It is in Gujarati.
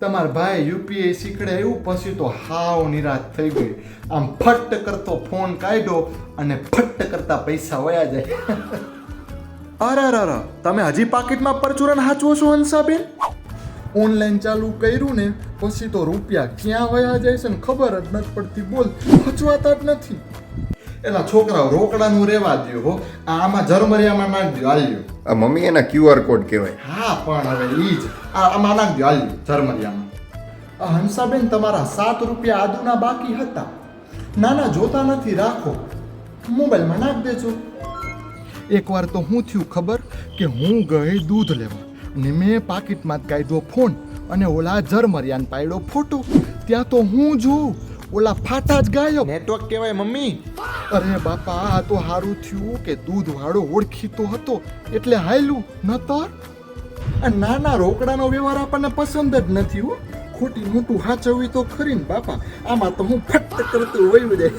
તમાર ભાઈ યુપીઆઈ શીખડે એવું પછી તો હાવ નિરાશ થઈ ગઈ. આમ ફટ કરતો ફોન કાઢ્યો અને ફટ કરતા પૈસા વયા જાય. અરે તમે હજી પાકીટમાં પરચુરણ હાચવો છો હંસાબેન? ઓનલાઈન ચાલુ કર્યું ને પછી તો રૂપિયા ક્યાં વયા જાય છે ને ખબર જ નથી પડતી. બોલ, હચવાતા જ નથી. એલા છોકરાઓ રોકડાનું રેવા દ્યો હો. આમાં ઝરમરિયામાં નાખજો, હાલ્યો. આ મમ્મી એના QR કોડ કહેવાય. હા પણ હવે ઈ જ આમાં નાખજો, હાલ્યો ઝરમરિયામાં. હંસાબેન તમારા 7 રૂપિયા આદુના બાકી હતા. ના જોતા નથી, રાખો, મોબાઈલમાં નાખ દેજો. એકવાર તો હું થયું ખબર કે હું ગઈ દૂધ લેવા ને મેં પાકીટમાં જ કાઢ્યો ફોન અને ઓલા ઝરમરિયાને પાડ્યો ફોટો. ત્યાં તો હું જોઉં ઓલા ફાટા જ ગાયબ. નેટવર્ક કહેવાય મમ્મી. અરે બાપા, આ તો સારું થયું કે દૂધ વાળો ઓળખીતો હતો એટલે હાયલું, નતર નાના રોકડાનો વ્યવહાર આપણને પસંદ જ નથી હો. ખોટી મોટું હાચવવી તો ખરી ને બાપા. આમાં તો હું ફટ કરતું વયું જાય.